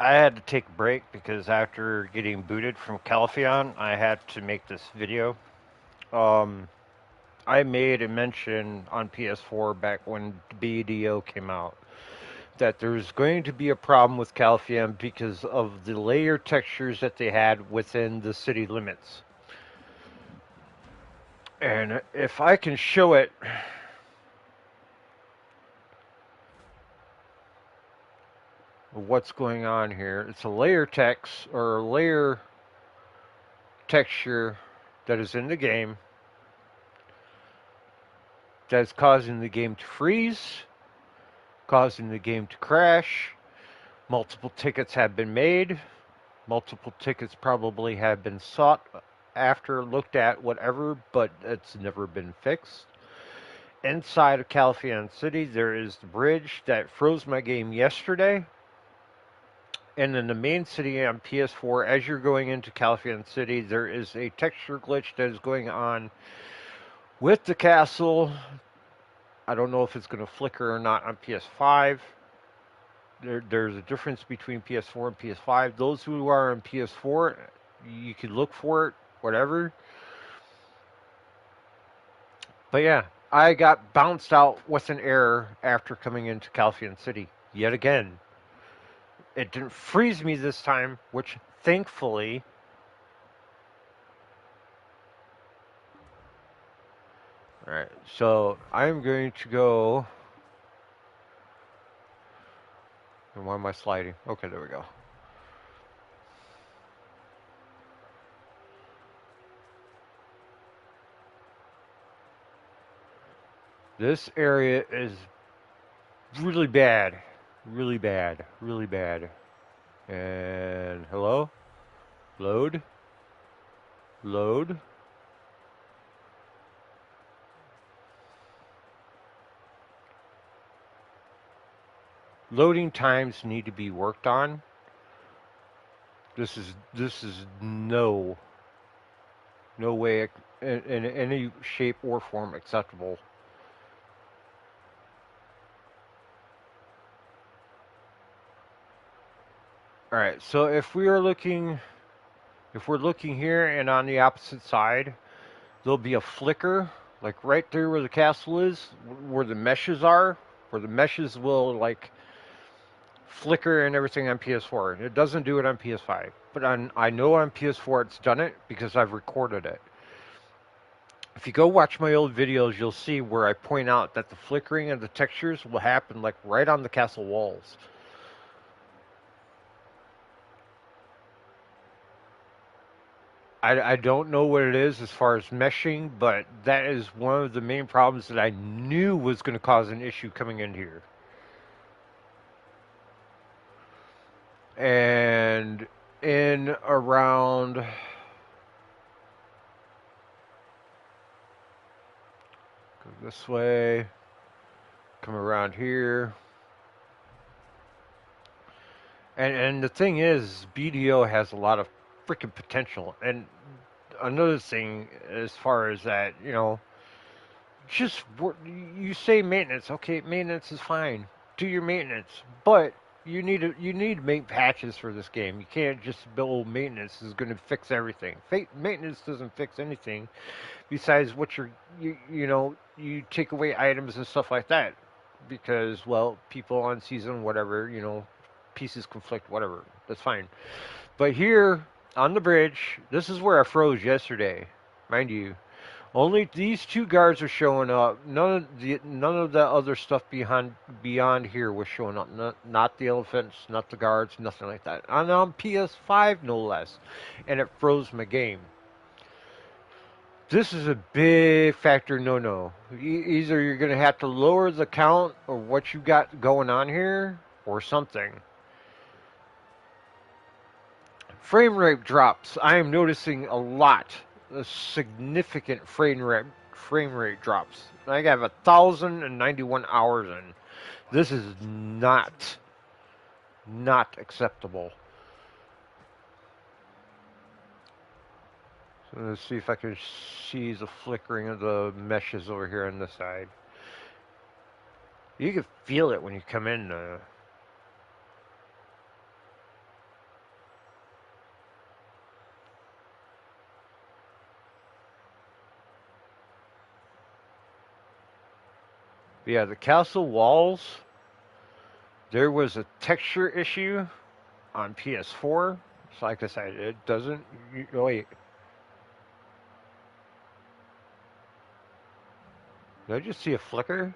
I had to take a break because after getting booted from Calpheon, I had to make this video. Um, I made a mention on PS4 back when BDO came out that there's going to be a problem with Calpheon because of the layer textures that they had within the city limits. And if I can show it, what's going on here, it's a layer text or a layer texture that is in the game that's causing the game to freeze, causing the game to crash. Multiple tickets have been made. Multiple tickets probably have been sought after, looked at, whatever, but it's never been fixed. Inside of Calpheon City, there is the bridge that froze my game yesterday. And in the main city on PS4, as you're going into Calpheon City, there is a texture glitch that is going on with the castle. I don't know if it's going to flicker or not on PS5. There's a difference between PS4 and PS5. Those who are on PS4, you can look for it, whatever. But yeah, I got bounced out with an error after coming into Calpheon City yet again. It didn't freeze me this time, which thankfully. Alright, so I'm going to go. And why am I sliding? Okay, there we go. This area is really bad. Really bad. Really bad. And hello? Load? Load? Loading times need to be worked on. This is no way in any shape or form acceptable. All right, so if we're looking here and on the opposite side, there'll be a flicker, like right there where the castle is, where the meshes are, where the meshes will like flicker and everything on PS4. It doesn't do it on PS5, but I know on PS4 it's done it because I've recorded it. If you go watch my old videos, you'll see where I point out that the flickering of the textures will happen like right on the castle walls. I don't know what it is as far as meshing, but that is one of the main problems that I knew was going to cause an issue coming in here. And in around, go this way, come around here. And the thing is, BDO has a lot of freaking potential. And another thing, as far as that, just you say maintenance. Okay, maintenance is fine. Do your maintenance, but you need to make patches for this game. You can't just build maintenance is going to fix everything. Maintenance doesn't fix anything besides what you take away items and stuff like that because well people on season whatever pieces conflict whatever that's fine. But here on the bridge, this is where I froze yesterday, mind you. Only these two guards are showing up. None of the other stuff beyond here was showing up. Not the elephants, not the guards, nothing like that. And on PS5 no less, and it froze my game. This is a big factor no. Either you're gonna have to lower the count of what you got going on here, or something. Frame rate drops. I am noticing a significant frame rate drops. I have 1,091 hours in. This is not acceptable. So let's see if I can see the flickering of the meshes over here on this side. You can feel it when you come in. Yeah, the castle walls. There was a texture issue on PS4. So like I said, it doesn't. Wait, did I just see a flicker?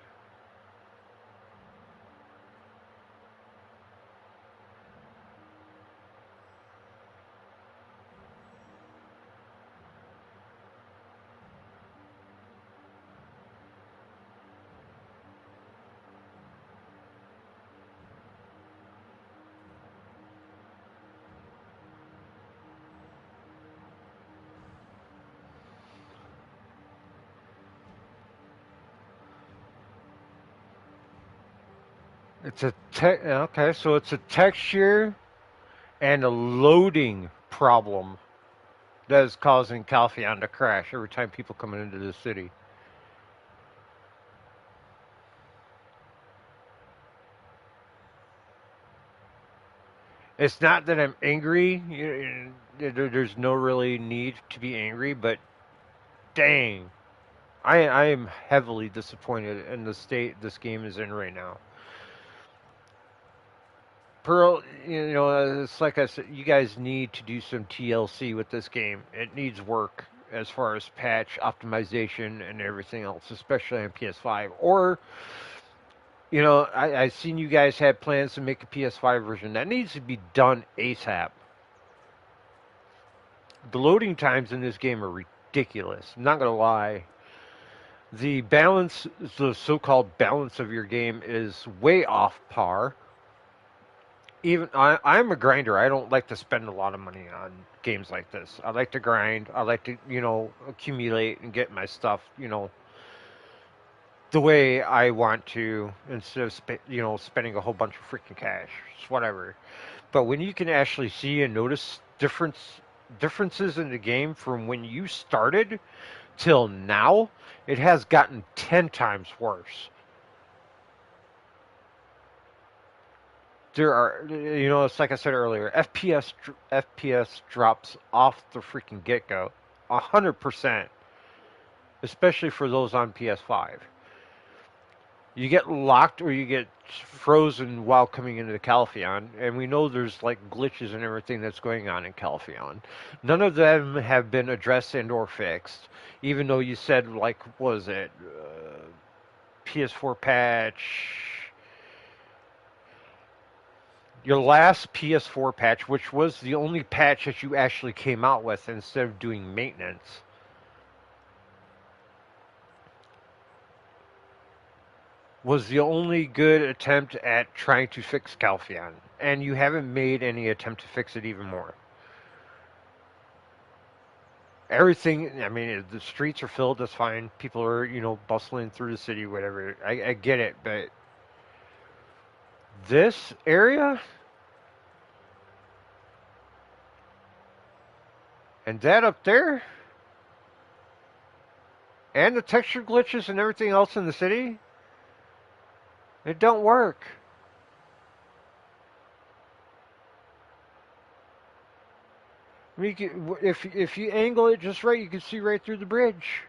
It's a okay, so it's a texture and a loading problem that is causing Calpheon to crash every time people come into the city. It's not that I'm angry. There's no really need to be angry, but dang, I am heavily disappointed in the state this game is in right now. Pearl, it's like I said, you guys need to do some TLC with this game. It needs work as far as patch optimization and everything else, especially on PS5. Or, I've seen you guys have plans to make a PS5 version. That needs to be done ASAP. The loading times in this game are ridiculous. I'm not gonna lie. The balance, the so-called balance of your game, is way off par. Even I'm a grinder. I don't like to spend a lot of money on games like this. I like to grind. I like to, accumulate and get my stuff, the way I want to instead of spending a whole bunch of freaking cash. It's whatever. But when you can actually see and notice differences in the game from when you started till now, it has gotten 10 times worse. There are, it's like I said earlier, FPS drops off the freaking get go, 100%, especially for those on PS5. You get locked or you get frozen while coming into the Calpheon, and we know there's like glitches and everything that's going on in Calpheon. None of them have been addressed and or fixed, even though you said like, what was it, PS4 patch, your last PS4 patch, which was the only patch that you actually came out with instead of doing maintenance, was the only good attempt at trying to fix Calpheon, and you haven't made any attempt to fix it even more. Everything, I mean, the streets are filled, that's fine. People are, bustling through the city, whatever. I get it, but this area and that up there, and the texture glitches and everything else in the city, it don't work. I mean, if you angle it just right, you can see right through the bridge.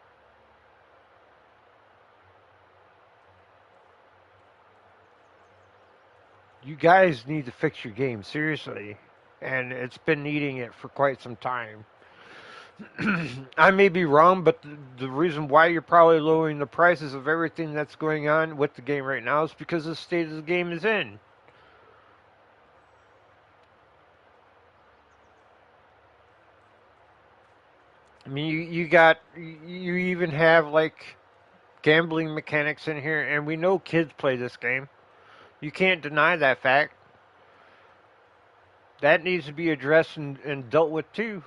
You guys need to fix your game seriously, and it's been needing it for quite some time. I may be wrong, but the reason why you're probably lowering the prices of everything that's going on with the game right now is because of the state of the game is in. I mean, you even have like gambling mechanics in here, and we know kids play this game. You can't deny that fact. That needs to be addressed and dealt with too.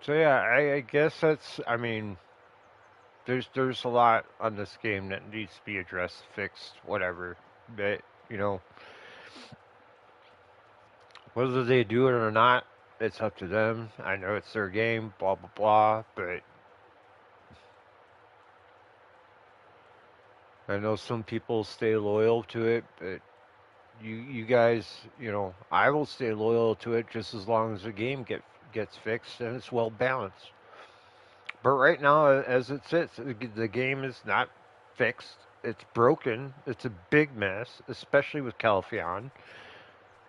So yeah, I guess that's. I mean, there's a lot on this game that needs to be addressed, fixed, whatever. But you know, whether they do it or not, it's up to them. I know it's their game, blah blah blah. But I know some people stay loyal to it. But you guys, I will stay loyal to it just as long as the game gets fixed and it's well balanced. But right now, as it sits, the game is not fixed. It's broken. It's a big mess, especially with Calpheon.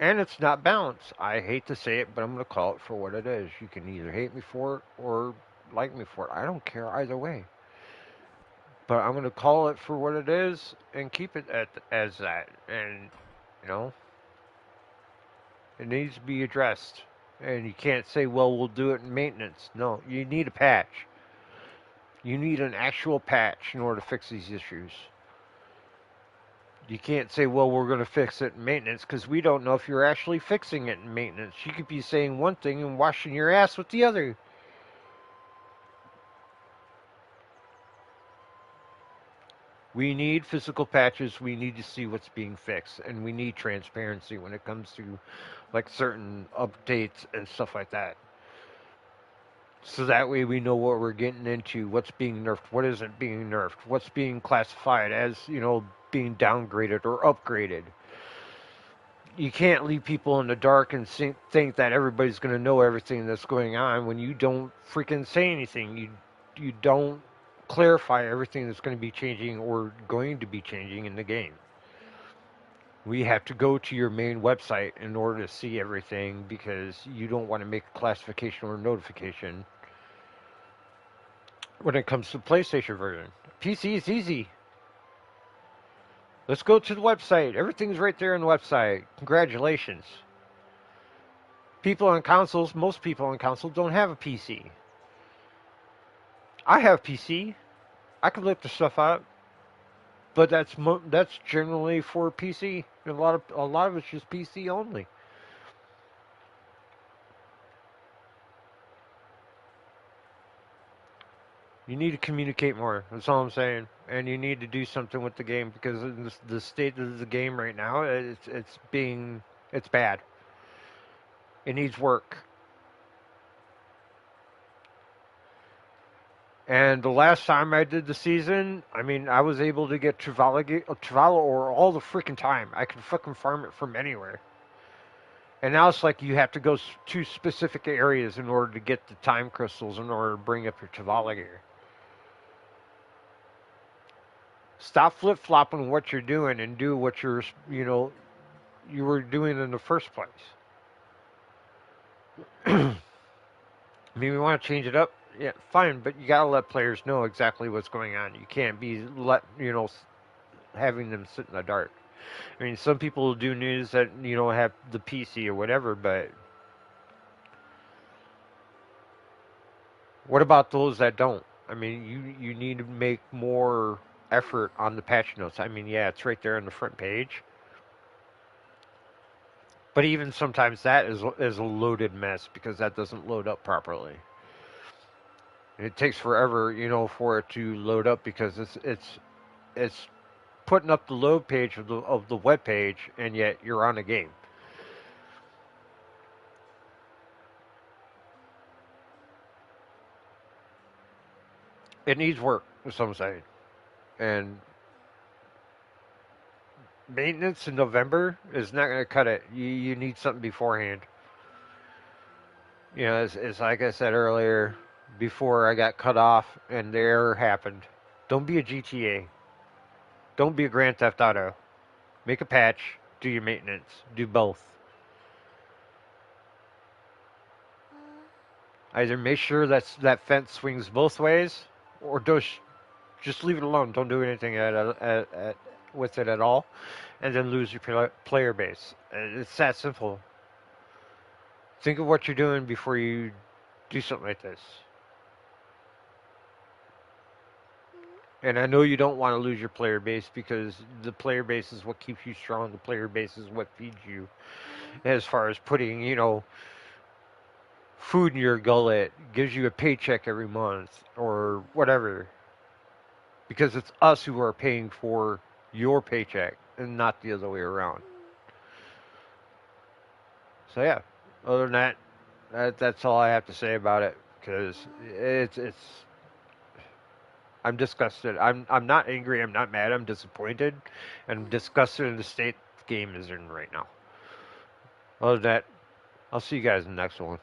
And it's not balanced. I hate to say it, but I'm going to call it for what it is. You can either hate me for it or like me for it. I don't care either way. But I'm going to call it for what it is and keep it as that. And, you know, it needs to be addressed. And you can't say, well, we'll do it in maintenance. No, you need a patch. You need an actual patch in order to fix these issues. You can't say, well, we're going to fix it in maintenance because we don't know if you're actually fixing it in maintenance. You could be saying one thing and washing your ass with the other. We need physical patches. We need to see what's being fixed. And we need transparency when it comes to like certain updates and stuff like that. So that way we know what we're getting into, what's being nerfed, what isn't being nerfed, what's being classified as, being downgraded or upgraded. You can't leave people in the dark and think that everybody's going to know everything that's going on when you don't freaking say anything. You don't clarify everything that's going to be changing or going to be changing in the game. We have to go to your main website in order to see everything because you don't want to make a classification or notification when it comes to the PlayStation version. PC is easy. Let's go to the website. Everything's right there on the website. Congratulations. Most people on console don't have a PC. I have PC. I can lift the stuff up, but that's generally for PC. A lot of it's just PC only. You need to communicate more. That's all I'm saying. And you need to do something with the game because in the state of the game right now, it's bad. It needs work. And the last time I did the season, I mean, I was able to get Travala ore all the freaking time. I could fucking farm it from anywhere. And now it's like you have to go to specific areas in order to get the time crystals in order to bring up your Travala gear. Stop flip flopping what you're doing and do what you were doing in the first place. I mean, we want to change it up. Yeah, fine, but you gotta let players know exactly what's going on. You can't be having them sit in the dark. I mean, some people do news that have the PC or whatever, but what about those that don't? I mean, you need to make more effort on the patch notes. I mean, yeah, it's right there on the front page, but even sometimes that is a loaded mess because that doesn't load up properly. And it takes forever, for it to load up because it's putting up the load page of the web page, and yet you're on a game. It needs work, as some say, and maintenance in November is not going to cut it. You need something beforehand. It's like I said earlier, before I got cut off and the error happened. Don't be a GTA. Don't be a Grand Theft Auto. Make a patch. Do your maintenance. Do both. Either make sure that fence swings both ways, or just leave it alone. Don't do anything with it at all, and then lose your player base. It's that simple. Think of what you're doing before you do something like this. And I know you don't want to lose your player base because the player base is what keeps you strong. The player base is what feeds you as far as putting, food in your gullet, gives you a paycheck every month, or whatever, because it's us who are paying for your paycheck and not the other way around. So yeah, other than that, that's all I have to say about it because it's I'm disgusted. I'm not angry. I'm not mad. I'm disappointed, and I'm disgusted in the state the game is in right now. Other than that, I'll see you guys in the next one.